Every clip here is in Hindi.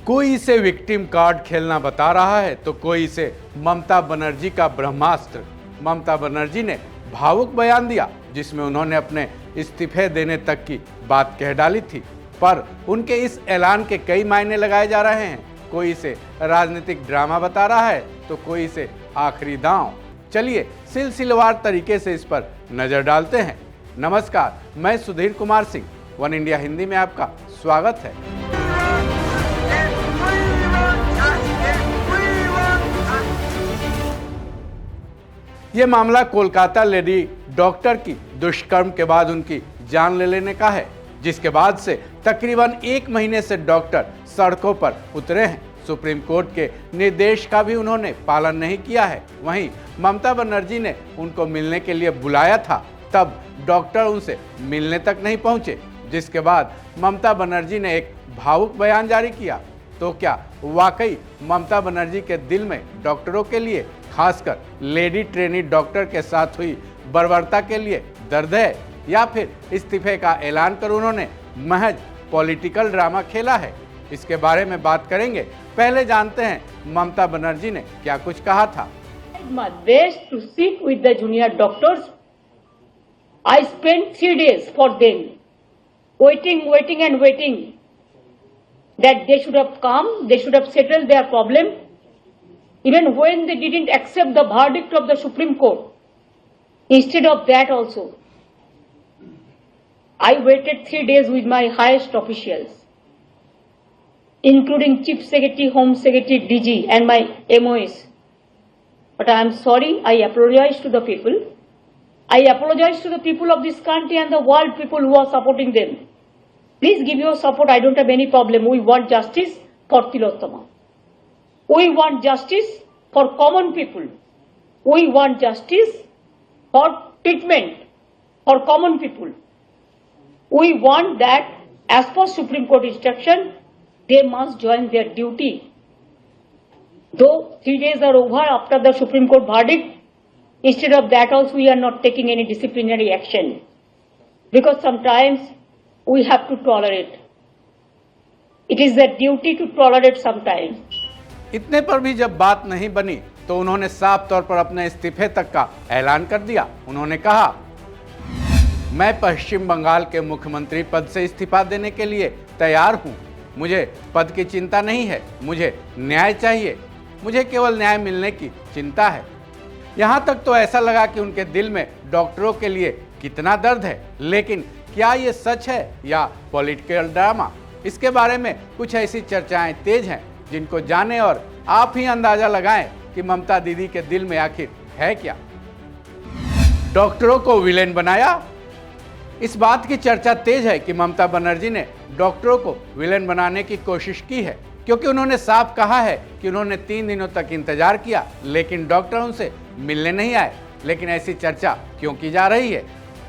कोई इसे विक्टिम कार्ड खेलना बता रहा है तो कोई इसे ममता बनर्जी का ब्रह्मास्त्र। ममता बनर्जी ने भावुक बयान दिया जिसमें उन्होंने अपने इस्तीफे देने तक की बात कह डाली थी, पर उनके इस ऐलान के कई मायने लगाए जा रहे हैं। कोई इसे राजनीतिक ड्रामा बता रहा है तो कोई इसे आखिरी दांव। चलिए सिलसिलेवार तरीके से इस पर नजर डालते हैं। नमस्कार, मैं सुधीर कुमार सिंह, वन इंडिया हिंदी में आपका स्वागत है। ये मामला कोलकाता लेडी डॉक्टर की दुष्कर्म के बाद उनकी जान ले लेने का है, जिसके बाद से तकरीबन 1 महीने से डॉक्टर सड़कों पर उतरे हैं। सुप्रीम कोर्ट के निर्देश का भी उन्होंने पालन नहीं किया है। वहीं ममता बनर्जी ने उनको मिलने के लिए बुलाया था, तब डॉक्टर उनसे मिलने तक नहीं पहुंचे, जिसके बाद ममता बनर्जी ने एक भावुक बयान जारी किया। तो क्या वाकई ममता बनर्जी के दिल में डॉक्टरों के लिए, खासकर लेडी ट्रेनी डॉक्टर के साथ हुई बर्बरता के लिए दर्द है, या फिर इस्तीफे का ऐलान कर उन्होंने महज पॉलिटिकल ड्रामा खेला है? इसके बारे में बात करेंगे। पहले जानते हैं ममता बनर्जी ने क्या कुछ कहा था। My best to sit with the junior doctors. I spent 3 days for them, waiting that they should have come, they should have settled their problem. Even when they didn't accept the verdict of the Supreme Court, instead of that also, I waited 3 days with my highest officials, including Chief Secretary, Home Secretary, DG and my MOS. But I am sorry, I apologize to the people. I apologize to the people of this country and the world people who are supporting them. Please give your support, I don't have any problem. We want justice for Tilottama. We want justice for common people. We want justice for treatment for common people. We want that as per Supreme Court instruction, they must join their duty. Though 3 days are over after the Supreme Court verdict, instead of that also we are not taking any disciplinary action. Because sometimes we have to tolerate. It is their duty to tolerate sometimes. इतने पर भी जब बात नहीं बनी तो उन्होंने साफ तौर पर अपने इस्तीफे तक का ऐलान कर दिया। उन्होंने कहा, मैं पश्चिम बंगाल के मुख्यमंत्री पद से इस्तीफा देने के लिए तैयार हूं। मुझे पद की चिंता नहीं है, मुझे न्याय चाहिए। मुझे केवल न्याय मिलने की चिंता है। यहां तक तो ऐसा लगा कि उनके दिल में डॉक्टरों के लिए कितना दर्द है। लेकिन क्या ये सच है या पॉलिटिकल ड्रामा? इसके बारे में कुछ ऐसी चर्चाएं तेज हैं जिनको जाने और आप ही अंदाजा लगाएं कि ममता दीदी के दिल में आखिर है क्या। डॉक्टरों को विलेन बनाया? इस बात की चर्चा तेज है कि ममता बनर्जी ने डॉक्टरों को विलेन बनाने की कोशिश की है, क्योंकि उन्होंने साफ कहा है कि उन्होंने 3 दिनों तक इंतजार किया लेकिन डॉक्टर उनसे मिलने नहीं आए। लेकिन ऐसी चर्चा क्यों की जा रही है,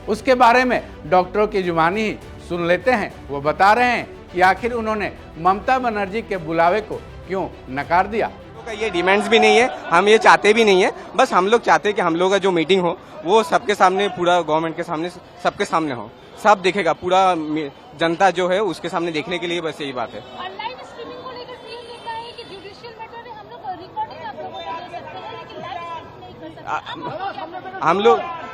उसके बारे में डॉक्टरों की जुबानी ही सुन लेते हैं। वो बता रहे हैं कि आखिर उन्होंने ममता बनर्जी के बुलावे को क्यों नकार दिया। ये डिमांड्स भी नहीं है, हम ये चाहते भी नहीं है। बस हम लोग चाहते हैं कि हम लोग का जो मीटिंग हो वो सबके सामने, पूरा गवर्नमेंट के सामने, सबके सामने हो, सब देखेगा, पूरा जनता जो है उसके सामने देखने के लिए बस यही बात है।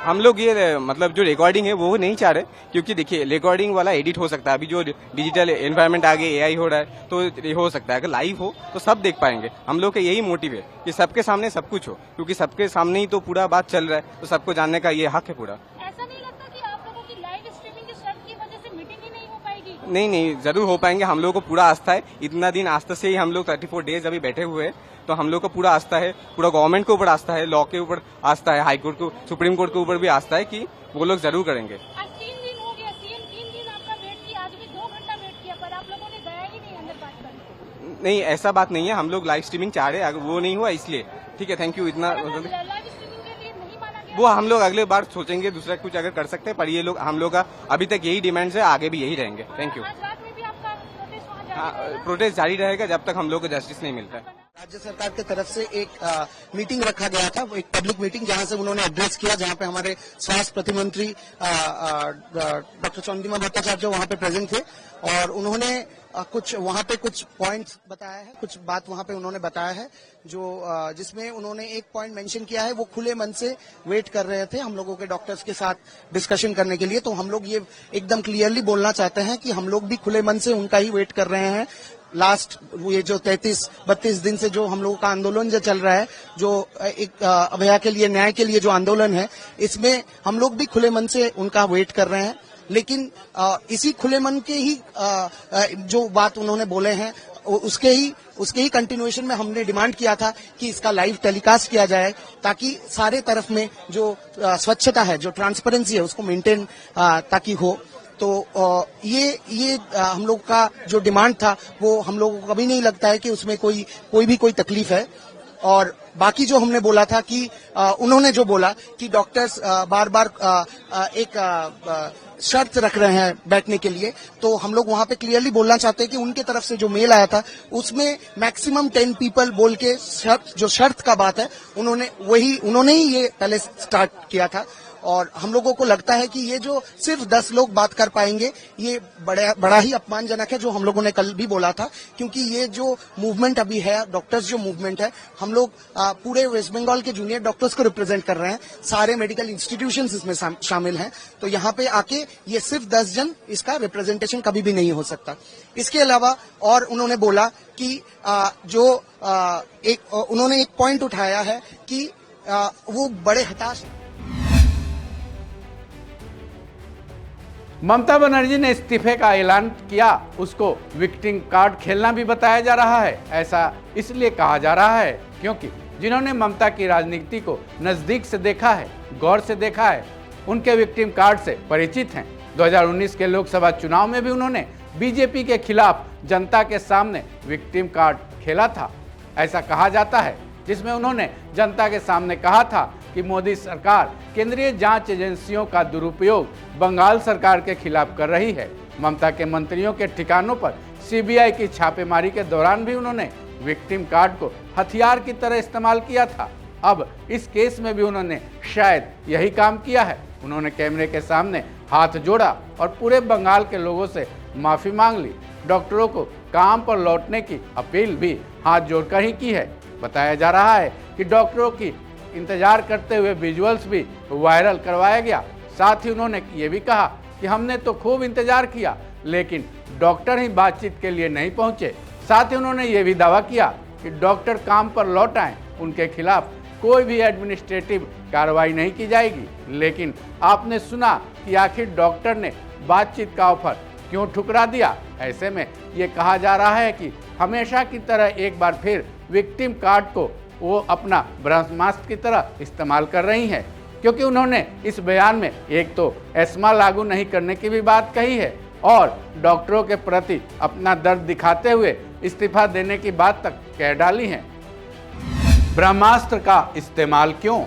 हम लोग ये मतलब जो रिकॉर्डिंग है वो नहीं चाह रहे, क्योंकि देखिए रिकॉर्डिंग वाला एडिट हो सकता है। अभी जो डिजिटल एनवायरनमेंट आगे एआई हो रहा है तो ये हो सकता है, अगर लाइव हो तो सब देख पाएंगे। हम लोग का यही मोटिव है कि सबके सामने सब कुछ हो, क्योंकि सबके सामने ही तो पूरा बात चल रहा है, तो सबको जानने का ये हक है पूरा। ऐसा नहीं लगता कि आप लोगों की लाइव स्ट्रीमिंग के शर्त की वजह से मीटिंग ही नहीं हो पाएगी? नहीं, जरूर हो पाएंगे। हम लोग को पूरा आस्था है, इतना दिन आस्था से ही हम लोग 34 डेज अभी बैठे हुए हैं, तो हम लोग को पूरा आस्था है, पूरा गवर्नमेंट के ऊपर आस्था है, लॉ के ऊपर आस्था है, हाई कोर्ट को, सुप्रीम कोर्ट के ऊपर भी आस्था है कि वो लोग जरूर करेंगे। आज 3 दिन हो गया, सीएम 3 दिन आपका वेट किया, आज भी 2 घंटा वेट किया, पर आप लोगों ने गया ही नहीं अंदर बात करने। नहीं, ऐसा बात नहीं है, हम लोग लाइव स्ट्रीमिंग चाह रहे हैं, वो नहीं हुआ इसलिए। ठीक है, थैंक यू। इतना लाइव स्ट्रीमिंग के लिए नहीं माना गया, वो हम लोग अगले बार सोचेंगे, दूसरा कुछ अगर कर सकते हैं, पर ये लोग हम लोग का अभी तक यही डिमांड्स है, आगे भी यही रहेंगे। Thank you. आज रात में भी आपका प्रोटेस्ट प्रोटेस्ट जारी रहेगा जब तक हम लोग को जस्टिस नहीं मिलता है। राज्य सरकार की तरफ से एक मीटिंग रखा गया था, वो एक पब्लिक मीटिंग, जहां से उन्होंने एड्रेस किया, जहां पे हमारे स्वास्थ्य प्रतिमंत्री डॉक्टर चंद्रिमा भट्टाचार्य वहां पे प्रेजेंट थे और उन्होंने कुछ वहां पे कुछ पॉइंट्स बताया है, कुछ बात वहां पे उन्होंने बताया है जो जिसमें उन्होंने एक पॉइंट मेंशन किया है, वो खुले मन से वेट कर रहे थे हम लोगों के डॉक्टर्स के साथ डिस्कशन करने के लिए। तो हम लोग ये एकदम क्लियरली बोलना चाहते हैं कि हम लोग भी खुले मन से उनका ही वेट कर रहे हैं। लास्ट ये जो 33-32 दिन से जो हम लोगों का आंदोलन जो चल रहा है, जो एक अभया के लिए, न्याय के लिए जो आंदोलन है, इसमें हम लोग भी खुले मन से उनका वेट कर रहे हैं। लेकिन इसी खुले मन के ही जो बात उन्होंने बोले हैं उसके ही कंटिन्यूएशन में हमने डिमांड किया था कि इसका लाइव टेलीकास्ट किया जाए, ताकि सारे तरफ में जो स्वच्छता है, जो ट्रांसपेरेंसी है, उसको मेंटेन ताकि हो। तो ये हम लोग का जो डिमांड था, वो हम लोगों को कभी नहीं लगता है कि उसमें कोई तकलीफ है। और बाकी जो हमने बोला था कि उन्होंने जो बोला कि डॉक्टर्स बार बार एक शर्त रख रहे हैं बैठने के लिए, तो हम लोग वहां पे क्लियरली बोलना चाहते हैं कि उनके तरफ से जो मेल आया था उसमें मैक्सिमम 10 पीपल बोल के जो शर्त का बात है, उन्होंने ही ये पहले स्टार्ट किया था। और हम लोगों को लगता है कि ये जो सिर्फ 10 लोग बात कर पाएंगे, ये बड़ा ही अपमानजनक है, जो हम लोगों ने कल भी बोला था। क्योंकि ये जो मूवमेंट अभी है, डॉक्टर्स जो मूवमेंट है, हम लोग पूरे वेस्ट बंगाल के जूनियर डॉक्टर्स को रिप्रेजेंट कर रहे हैं, सारे मेडिकल इंस्टीट्यूशंस इसमें शामिल हैं। तो यहाँ पे आके ये सिर्फ 10 जन, इसका रिप्रेजेंटेशन कभी भी नहीं हो सकता। इसके अलावा और उन्होंने बोला कि उन्होंने एक पॉइंट उठाया है कि वो बड़े हताश। ममता बनर्जी ने इस्तीफे का ऐलान किया, उसको विक्टिम कार्ड खेलना भी बताया जा रहा है। ऐसा इसलिए कहा जा रहा है क्योंकि जिन्होंने ममता की राजनीति को नजदीक से देखा है, गौर से देखा है, उनके विक्टिम कार्ड से परिचित हैं। 2019 के लोकसभा चुनाव में भी उन्होंने बीजेपी के खिलाफ जनता के सामने विक्टिम कार्ड खेला था। ऐसा कहा जाता है, जिसमें उन्होंने जनता के सामने कहा था कि मोदी सरकार केंद्रीय जांच एजेंसियों का दुरुपयोग बंगाल सरकार के खिलाफ कर रही है। ममता के मंत्रियों के ठिकानों पर सीबीआई की छापेमारी के दौरान भी उन्होंने विक्टिम कार्ड को हथियार की तरह इस्तेमाल किया था। अब इस केस में भी उन्होंने शायद यही काम किया है। उन्होंने कैमरे के सामने हाथ जोड़ा और पूरे बंगाल के लोगों से माफी मांग ली। डॉक्टरों को काम पर लौटने की अपील भी हाथ जोड़कर ही की है। बताया जा रहा है कि डॉक्टरों की इंतजार करते हुए विजुअल्स भी वायरल करवाया गया। साथ ही उन्होंने ये भी कहा कि हमने तो खूब इंतजार किया, लेकिन डॉक्टर ही बातचीत के लिए नहीं पहुंचे। साथ ही उन्होंने ये भी दावा किया कि डॉक्टर काम पर लौट आए, उनके खिलाफ कोई भी एडमिनिस्ट्रेटिव कार्रवाई नहीं की जाएगी। लेकिन आपने सुना कि आखिर डॉक्टर ने बातचीत का ऑफर क्यों ठुकरा दिया। ऐसे में ये कहा जा रहा है कि हमेशा की तरह एक बार फिर विक्टिम कार्ड को वो अपना ब्रह्मास्त्र की तरह इस्तेमाल कर रही हैं, क्योंकि उन्होंने इस बयान में एक तो एस्मा लागू नहीं करने की भी बात कही है और डॉक्टरों के प्रति अपना दर्द दिखाते हुए इस्तीफा देने की बात तक कह डाली है। ब्रह्मास्त्र का इस्तेमाल क्यों?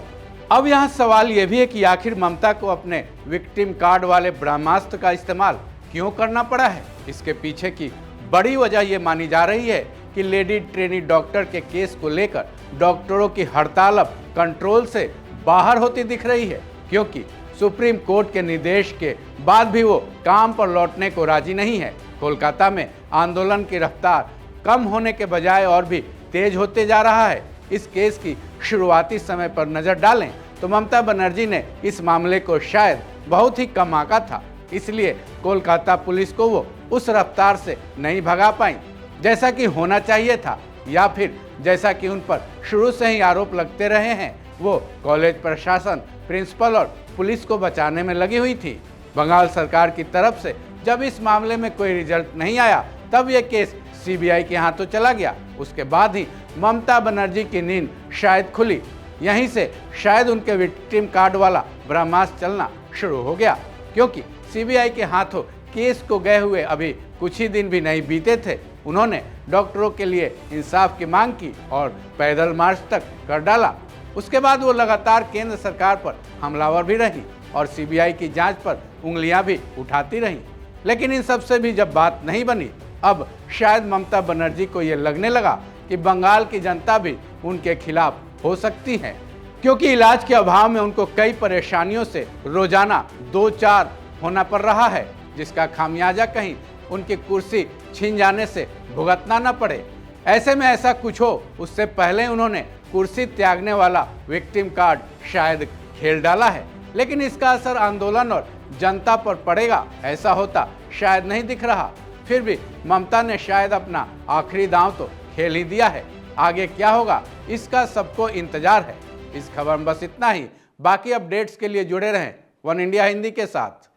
अब यहाँ सवाल यह भी है कि आखिर ममता को अपने विक्टिम कार्ड वाले ब्रह्मास्त्र का इस्तेमाल क्यों करना पड़ा है। इसके पीछे की बड़ी वजह यह मानी जा रही है कि लेडी ट्रेनी डॉक्टर के केस को लेकर डॉक्टरों की हड़ताल अब कंट्रोल से बाहर होती दिख रही है, क्योंकि सुप्रीम कोर्ट के निर्देश के बाद भी वो काम पर लौटने को राजी नहीं है। कोलकाता में आंदोलन की रफ्तार कम होने के बजाय और भी तेज होते जा रहा है। इस केस की शुरुआती समय पर नजर डालें तो ममता बनर्जी ने इस मामले को शायद बहुत ही कम आंका था, इसलिए कोलकाता पुलिस को वो उस रफ्तार से नहीं भगा पाई जैसा कि होना चाहिए था, या फिर जैसा कि उन पर शुरू से ही आरोप लगते रहे हैं, वो कॉलेज प्रशासन, प्रिंसिपल और पुलिस को बचाने में लगी हुई थी। बंगाल सरकार की तरफ से जब इस मामले में कोई रिजल्ट नहीं आया, तब यह केस सीबीआई के हाथों चला गया। उसके बाद ही ममता बनर्जी की नींद शायद खुली। यहीं से शायद उनके विक्टिम कार्ड वाला ब्रह्मास्त्र चलना शुरू हो गया, क्योंकि सीबीआई के हाथों केस को गए हुए अभी कुछ ही दिन भी नहीं बीते थे। उन्होंने डॉक्टरों के लिए इंसाफ की मांग की और पैदल मार्च तक कर डाला। उसके बाद वो लगातार केंद्र सरकार पर हमलावर भी रही और सीबीआई की जांच पर उंगलियां भी उठाती रहीं। लेकिन इन सब से भी जब बात नहीं बनी, अब शायद ममता बनर्जी को ये लगने लगा कि बंगाल की जनता भी उनके खिलाफ हो सकती है, क्योंकि इलाज के अभाव में उनको कई परेशानियों से रोजाना 2-4 होना पड़ रहा है, जिसका खामियाजा कहीं उनकी कुर्सी छीन जाने से भुगतना न पड़े। ऐसे में ऐसा कुछ हो उससे पहले उन्होंने कुर्सी त्यागने वाला विक्टिम कार्ड शायद खेल डाला है, लेकिन इसका असर आंदोलन और जनता पर पड़ेगा ऐसा होता शायद नहीं दिख रहा। फिर भी ममता ने शायद अपना आखिरी दांव तो खेल ही दिया है। आगे क्या होगा इसका सबको इंतजार है। इस खबर में बस इतना ही। बाकी अपडेट्स के लिए जुड़े रहें वन इंडिया हिंदी के साथ।